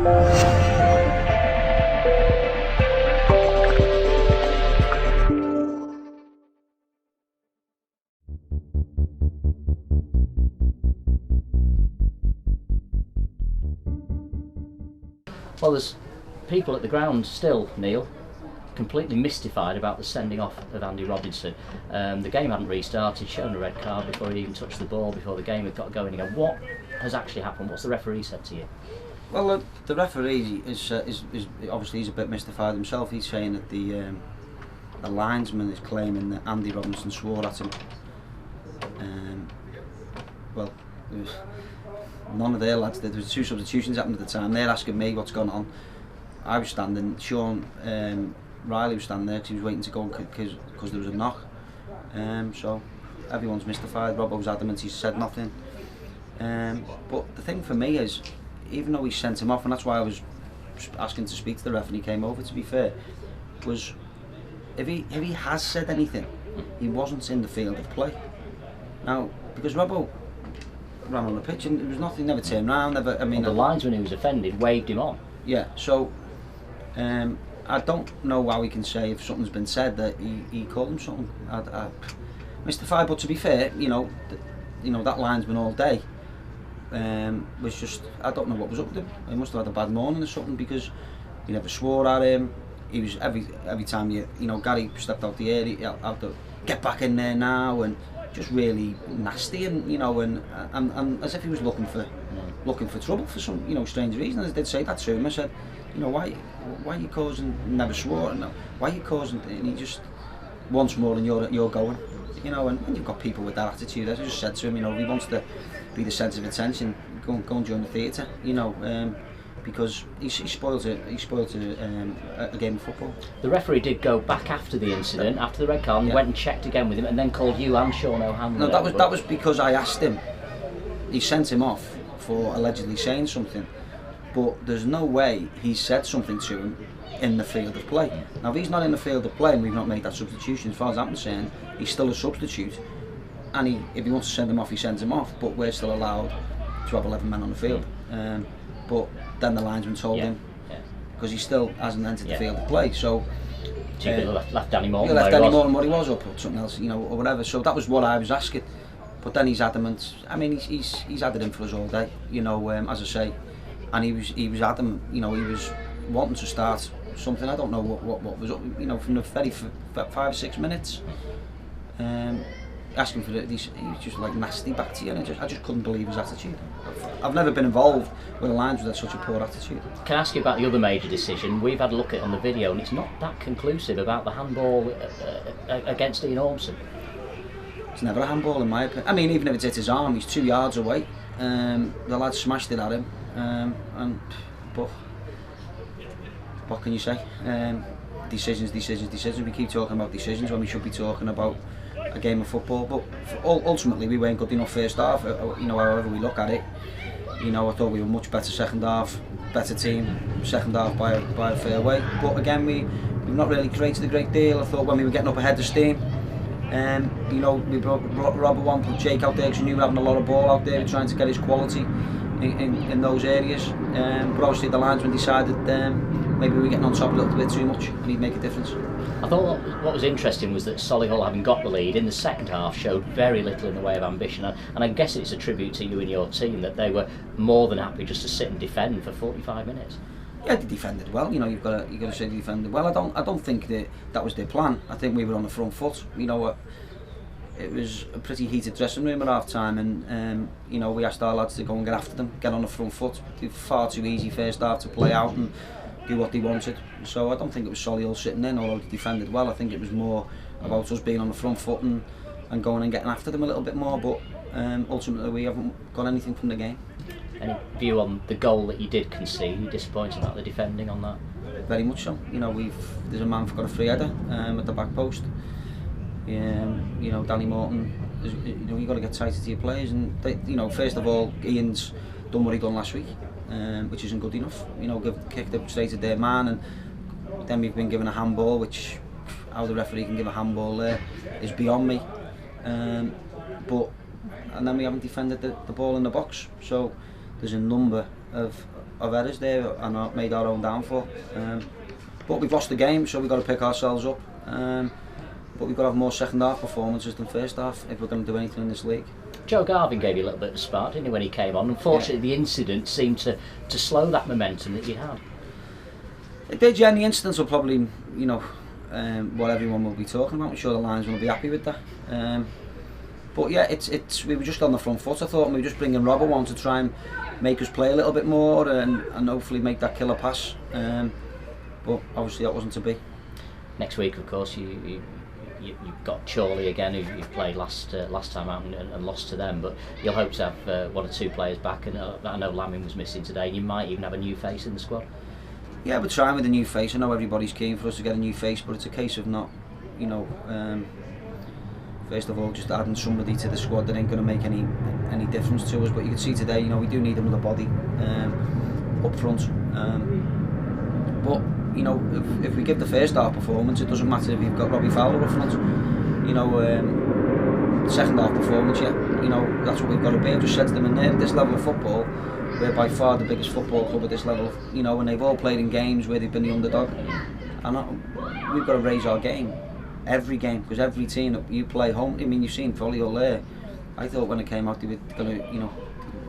Well, there's people at the ground still, Neil, completely mystified about the sending off of Andy Robinson. The game hadn't restarted, shown a red card before he even touched the ball, before the game had got going again. What has actually happened? What's the referee said to you? Well, the referee is obviously he's a bit mystified himself. He's saying that the linesman is claiming that Andy Robinson swore at him. Well, there was none of their lads did. There was 2 substitutions happened at the time. They're asking me what's gone on. I was standing. Sean Riley was standing there because he was waiting to go because there was a knock. So everyone's mystified. Robbo's adamant he said nothing. But the thing for me is, even though he sent him off, and that's why I was asking to speak to the ref and he came over, to be fair, was if he has said anything, he wasn't in the field of play. Now, because Robbo ran on the pitch and there was nothing, never turned round, never. I mean, well, the linesman who was offended waved him on. Yeah, so I don't know how he can say if something's been said that he called him something. Mystified, but to be fair, you know that linesman all day was just, I don't know what was up with him. He must have had a bad morning or something, because he never swore at him. He was every time Gary stepped out the area, get back in there now, and just really nasty, and and as if he was looking for trouble for some strange reason. I did say that to him. I said, why are you causing? Never swore. No, why are you causing? And he just once more, and you're going. And when you've got people with that attitude, as I just said to him, if he wants to be the centre of attention, go and join the theatre. Because he spoils a game of football. The referee did go back after the incident, after the red card, and went and checked again with him, and then called you and Sean O'Hanlon. No, that was because I asked him. He sent him off for allegedly saying something, but there's no way he said something to him in the field of play. Now, if he's not in the field of play and we've not made that substitution, as far as I'm concerned, he's still a substitute. And if he wants to send him off, he sends him off. But we're still allowed to have 11 men on the field. But then the linesman told him, because he still hasn't entered the field of play. So you left Danny Morton. Left Danny Morton what he was, or put something else, or whatever. So that was what I was asking. But then he's adamant. I mean, he's had it in for us all day. As I say, and he was adamant. He was wanting to start something. I don't know what was up. From the very 5 or 6 minutes. Asking for it, he was just like nasty back to you, and I just couldn't believe his attitude. I've never been involved with a linesman with such a poor attitude. Can I ask you about the other major decision? We've had a look at it on the video, and it's not that conclusive about the handball against Ian Ormson. It's never a handball in my opinion. I mean, even if it's hit his arm, he's 2 yards away. The lad smashed it at him, but what can you say? Decisions. We keep talking about decisions when we should be talking about a game of football, but ultimately we weren't good enough first half. However we look at it, I thought we were much better second half, better team second half by a fair way. But again, we've not really created a great deal. I thought when we were getting up ahead of steam, we brought Robert one, put Jake out there because we knew we were having a lot of ball out there, trying to get his quality in those areas. But obviously the linesman decided maybe we were getting on top a little bit too much, and he'd make a difference. I thought what was interesting was that Solihull, having got the lead in the second half, showed very little in the way of ambition, and I guess it's a tribute to you and your team that they were more than happy just to sit and defend for 45 minutes. Yeah, they defended well. You've got to say they defended well. I don't think that was their plan. I think we were on the front foot. It was a pretty heated dressing room at half time, and we asked our lads to go and get after them, get on the front foot. It was far too easy first half to play out and do what they wanted. So I don't think it was Solihull sitting in, although they defended well. I think it was more about us being on the front foot and going and getting after them a little bit more. But ultimately we haven't got anything from the game. Any view on the goal that you did concede? Are you disappointed about the defending on that? Very much so. There's a man got a free header at the back post. Danny Morton. You've got to get tighter to your players, and first of all, Ian's done what he done last week. Which isn't good enough. Kicked it straight at their man, and then we've been given a handball, which how the referee can give a handball there is beyond me. And then we haven't defended the ball in the box. So there's a number of of errors there and made our own downfall. But we've lost the game, so we've got to pick ourselves up. But we've got to have more second half performances than first half if we're going to do anything in this league. Jon Keighren gave you a little bit of spark, didn't he, when he came on? Unfortunately, the incident seemed to slow that momentum that you had. It did, yeah, and the incidents will probably, what everyone will be talking about. I'm sure the linesmen will be happy with that. But yeah, we were just on the front foot, I thought, and we were just bringing Robbo on to try and make us play a little bit more and hopefully make that killer pass. But obviously that wasn't to be. Next week, of course, you've got Chorley again, who you've played last time out and lost to them. But you'll hope to have one or two players back, and I know Lamin was missing today. You might even have a new face in the squad. Yeah, we're trying with a new face. I know everybody's keen for us to get a new face, but it's a case of not, first of all, just adding somebody to the squad that ain't going to make any difference to us. But you can see today, we do need another body up front. But if we give the first half performance, it doesn't matter if you've got Robbie Fowler up front. Second half performance, that's what we've got to be. I've just said to them, in there, at this level of football, we're by far the biggest football club at this level. And they've all played in games where they've been the underdog, and we've got to raise our game. Every game, because every team that you play home, you've seen Solihull there. I thought when it came out they were going to,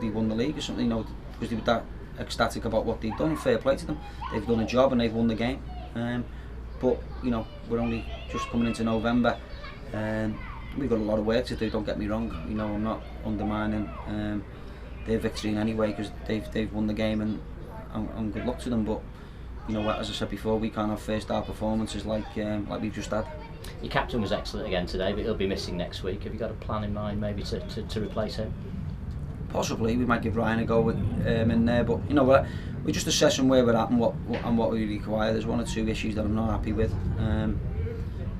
they won the league or something, because they were that ecstatic about what they've done. Fair play to them. They've done a job and they've won the game. But we're only just coming into November, and we've got a lot of work to do. Don't get me wrong. I'm not undermining their victory in any way, because they've won the game, and good luck to them. But as I said before, we can't have first half performances like we've just had. Your captain was excellent again today, but he'll be missing next week. Have you got a plan in mind, maybe to replace him? Possibly, we might give Ryan a go in there, but we're just assessing where we're at and what we require. There's one or two issues that I'm not happy with.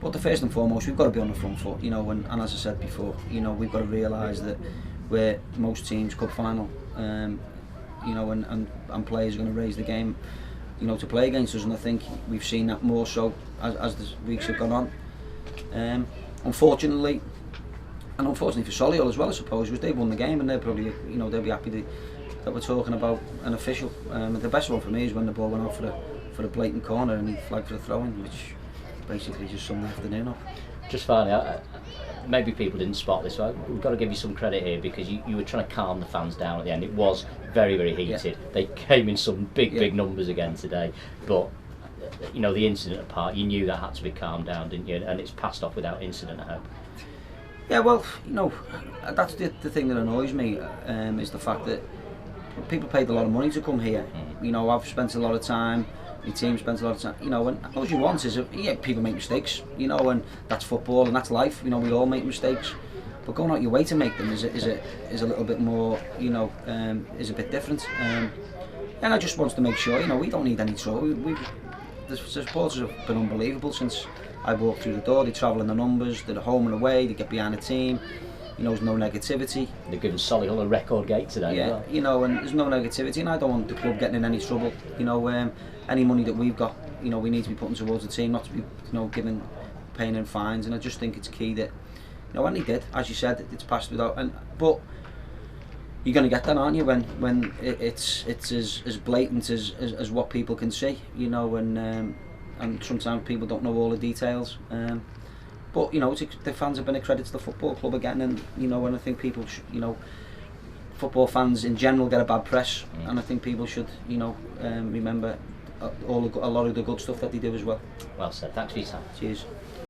But the first and foremost, we've got to be on the front foot, and as I said before, we've got to realise that we're most teams' cup final, and players are going to raise the game, to play against us, and I think we've seen that more so as the weeks have gone on. Unfortunately for Solihull as well, I suppose, because they've won the game and they're probably, they'll be happy that we're talking about an official. The best one for me is when the ball went out for a blatant corner and he flagged for the throw-in, which basically just summed the afternoon up. Just finally, maybe people didn't spot this, so we've got to give you some credit here, because you were trying to calm the fans down at the end. It was very, very heated. Yeah. They came in some big numbers again today, but the incident apart, you knew that had to be calmed down, didn't you? And it's passed off without incident, I hope. Yeah, well, that's the thing that annoys me, is the fact that people paid a lot of money to come here. I've spent a lot of time, my team spent a lot of time, and all you want is, people make mistakes, and that's football and that's life, we all make mistakes, but going out your way to make them is a little bit more, is a bit different. And I just want to make sure, we don't need any trouble. The supporters have been unbelievable since I walked through the door. They travel in the numbers, they're home and away, they get behind the team. There's no negativity. They've given Solihull a record gate today. Yeah, and there's no negativity, and I don't want the club getting in any trouble. Any money that we've got, we need to be putting towards the team, not to be, paying in fines. And I just think it's key that, and they did, as you said, it's passed without. But you're going to get that, aren't you, when it's as blatant as what people can see, and sometimes people don't know all the details. But the fans have been a credit to the football club again, and and I think people should, football fans in general get a bad press, and I think people should, remember a lot of the good stuff that they do as well. Well said. Thanks for your time. Cheers.